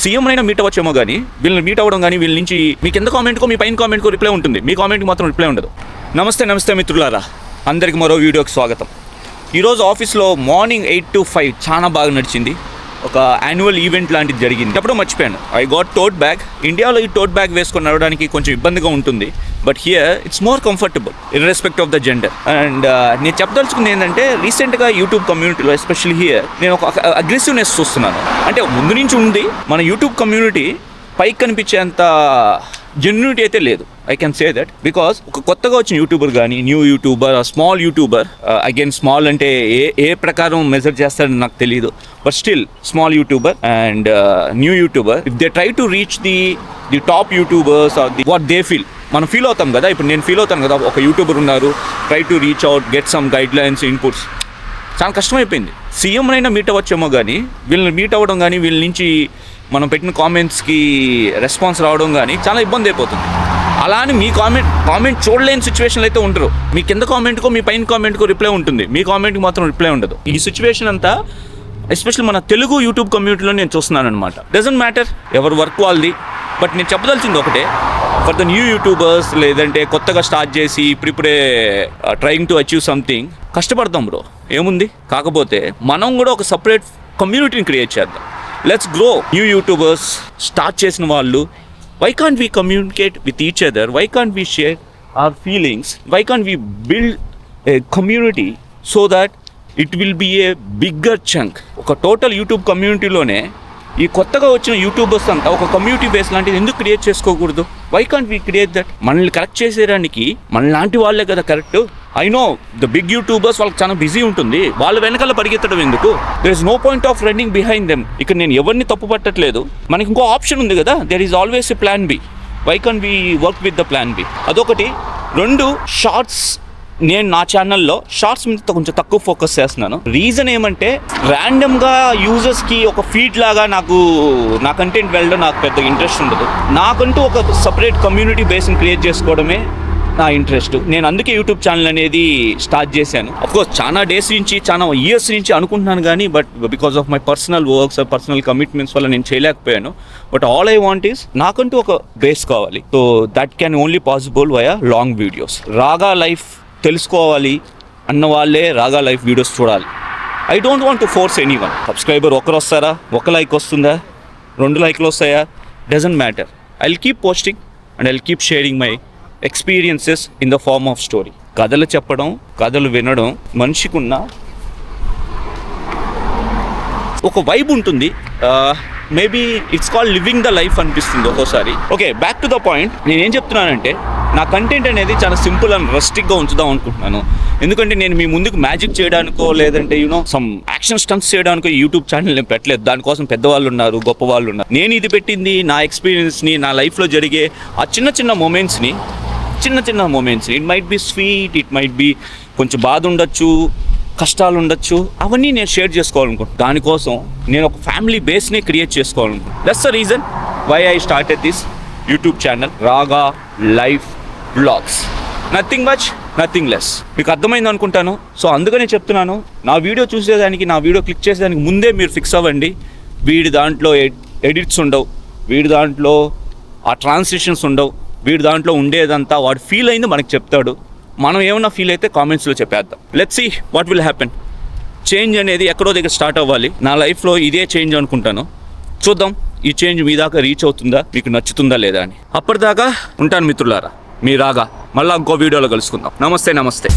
CM అయినా meet అవ్వచ్చేమో కానీ వీళ్ళని మీట్ అవ్వడం కానీ వీళ్ళ నుంచి మీ కింద కామెంట్కో మీ పైన కామెంట్కో రిప్లై ఉంటుంది, మీ కామెంట్కి మాత్రం రిప్లై ఉండదు. నమస్తే మిత్రులారా, అందరికి మరో వీడియోకి స్వాగతం. ఈరోజు ఆఫీస్లో మార్నింగ్ 8 to 5 చాలా బాగా నడిచింది. ఒక యాన్యువల్ ఈవెంట్ లాంటిది జరిగింది. ఎప్పుడో మర్చిపోయాను, ఐ గాట్ టోట్ బ్యాగ్. ఇండియాలో ఈ టోట్ బ్యాగ్ వేసుకొని నడవడానికి కొంచెం ఇబ్బందిగా ఉంటుంది, but here it's more comfortable irrespective of the gender. And నేను చెప్పదలుచుకుంది ఏంటంటే, రీసెంట్గా యూట్యూబ్ కమ్యూనిటీలో ఎస్పెషల్లీ హియర్ నేను ఒక అగ్రెసివ్నెస్ చూస్తున్నాను. అంటే ముందు నుంచి ఉంది, మన యూట్యూబ్ కమ్యూనిటీ పైకి కనిపించేంత జెన్యూనిటీ అయితే లేదు. I can say that because ఒక కొత్తగా వచ్చిన యూట్యూబర్ కానీ, new youtuber, small youtuber, again small అంటే ఏ ప్రకారం మెజర్ చేస్తారని నాకు తెలియదు, but still small youtuber and new youtuber, if they try to reach the top youtubers are the what they feel, మనం ఫీల్ అవుతాం కదా. ఇప్పుడు నేను ఫీల్ అవుతాను కదా, ఒక యూట్యూబర్ ఉన్నారు, try to reach out, get some guide lines, inputs. చాలా కష్టమైపోయింది. సీఎం అయినా మీట్ అవ్వచ్చేమో కానీ వీళ్ళని మీట్ అవ్వడం కానీ, వీళ్ళ నుంచి మనం పెట్టిన కామెంట్స్కి రెస్పాన్స్ రావడం కానీ చాలా ఇబ్బంది అయిపోతుంది. అలా అని మీ కామెంట్ చూడలేని సిచ్యువేషన్లు అయితే ఉండరు. మీ కింద కామెంట్కో మీ పైన కామెంట్కో రిప్లై ఉంటుంది, మీ కామెంట్కి మాత్రం రిప్లై ఉండదు. ఈ సిచ్యువేషన్ అంతా ఎస్పెషల్లీ మన తెలుగు యూట్యూబ్ కమ్యూనిటీలో నేను చూస్తున్నాను అనమాట. డజంట్ మ్యాటర్ ఎవరి వర్క్ వాళ్ళది, బట్ నేను చెప్పదలిచింది ఒకటే, ఫర్ ద న్యూ యూట్యూబర్స్, లేదంటే కొత్తగా స్టార్ట్ చేసి ఇప్పుడిప్పుడే ట్రయింగ్ టు అచీవ్ సంథింగ్, కష్టపడతాం బ్రో, ఏముంది. కాకపోతే మనం కూడా ఒక సపరేట్ కమ్యూనిటీని క్రియేట్ చేద్దాం. Let's grow. New YouTubers start చేసిన వాళ్ళు, why can't we communicate with each other? Why can't we share our feelings? Why can't we build a community so that it will be a bigger chunk? ఒక total YouTube కమ్యూనిటీలోనే ఈ కొత్తగా వచ్చిన YouTubers అంతా ఒక community base లాంటిది ఎందుకు create చేసుకోకూడదు? Why can't we create that? మనల్ని కరెక్ట్ చేసేయడానికి మనలాంటి వాళ్ళే కదా correct. I know the big youtubers వాళ్ళకి చాలా బిజీ ఉంటుంది, వాళ్ళ వెనకాల పరిగెత్తడం ఎందుకు? There is no point of running behind them. ఇక్కడ నేను ఎవరిని తప్పు పట్టట్లేదు, మనకి ఇంకో ఆప్షన్ ఉంది కదా, there is always a plan B. Why can't we work with the plan B? అదొకటి. రెండు, షార్ట్స్. నేను నా ఛానల్లో షార్ట్స్ మీద కొంచెం తక్కువ ఫోకస్ చేస్తున్నాను. రీజన్ ఏమంటే, ర్యాండమ్గా యూజర్స్కి ఒక ఫీడ్ లాగా నా కంటెంట్ వెళ్ళడం నాకు పెద్ద ఇంట్రెస్ట్ ఉండదు. నాకంటూ ఒక సపరేట్ కమ్యూనిటీ బేస్ని క్రియేట్ చేసుకోవడమే నా ఇంట్రెస్ట్. నేను అందుకే యూట్యూబ్ ఛానల్ అనేది స్టార్ట్ చేశాను. అఫ్కోర్స్ చాలా డేస్ నుంచి, చాలా ఇయర్స్ నుంచి అనుకుంటున్నాను కానీ, but because of my personal works, personal commitments వల్ల నేను చేయలేకపోయాను. But all I want is, నాకంటూ ఒక బేస్ కావాలి. So that can only possible via long videos. రాగా లైఫ్ తెలుసుకోవాలి అన్న వాళ్ళే రాగా లైఫ్ వీడియోస్ చూడాలి. I don't want to force any one. Subscriber ఒకరు వస్తారా, ఒక లైక్ వస్తుందా, 2 లైక్లు వస్తాయా, doesn't matter. I will keep posting and I will keep sharing my experiences in the form of story. కథలు చెప్పడం, కథలు వినడం మనిషికున్న ఒక వైబ్ ఉంటుంది. Maybe it's called living the life అనిపిస్తుంది ఒక్కోసారి. Okay, back to the point. నేనేం చెప్తున్నానంటే, నా కంటెంట్ అనేది చాలా సింపుల్ అండ్ రస్టిక్గా ఉంచుదాం అనుకుంటున్నాను. ఎందుకంటే నేను మీ ముందుకు మ్యాజిక్ చేయడానికో, లేదంటే సమ్ యాక్షన్ స్టంట్స్ చేయడానికో యూట్యూబ్ ఛానల్ నేను పెట్టలేదు. దానికోసం పెద్దవాళ్ళు ఉన్నారు, గొప్ప వాళ్ళు ఉన్నారు. నేను ఇది పెట్టింది నా ఎక్స్పీరియన్స్ని, నా లైఫ్లో జరిగే ఆ చిన్న మూమెంట్స్ని. It might be sweet, it might be కొంచెం బాధ ఉండొచ్చు, కష్టాలు ఉండొచ్చు, అవన్నీ నేను షేర్ చేసుకోవాలనుకుంటున్నాను. దానికోసం నేను ఒక ఫ్యామిలీ బేస్ని క్రియేట్ చేసుకోవాలనుకుంటున్నాను. That's the reason why I started this YouTube channel, Raga life blogs. Nothing much, nothing less. మీకు అర్థమైంది అనుకుంటాను. సో అందుకనే చెప్తున్నాను, నా వీడియో చూసేదానికి, నా వీడియో క్లిక్ చేసేదానికి ముందే మీరు ఫిక్స్ అవ్వండి. వీడి దాంట్లో ఎడిట్స్ ఉండవు, వీడి దాంట్లో ఆ ట్రాన్సిషన్స్ ఉండవు, వీడి దాంట్లో ఉండేదంతా వాడు ఫీల్ అయింది మనకు చెప్తాడు. మనం ఏమన్నా ఫీల్ అయితే కామెంట్స్లో చెప్పేద్దాం. Let's see what will happen. Change అనేది ఎక్కడో దగ్గర స్టార్ట్ అవ్వాలి. నా లైఫ్లో ఇదే చేంజ్ అనుకుంటాను. చూద్దాం ఈ చేంజ్ మీ దాకా రీచ్ అవుతుందా, మీకు నచ్చుతుందా లేదా అని. అప్పటిదాకా ఉంటాను మిత్రులారా, మీ రాగా. మళ్ళీ ఇంకో వీడియోలో కలుసుకుందాం. నమస్తే.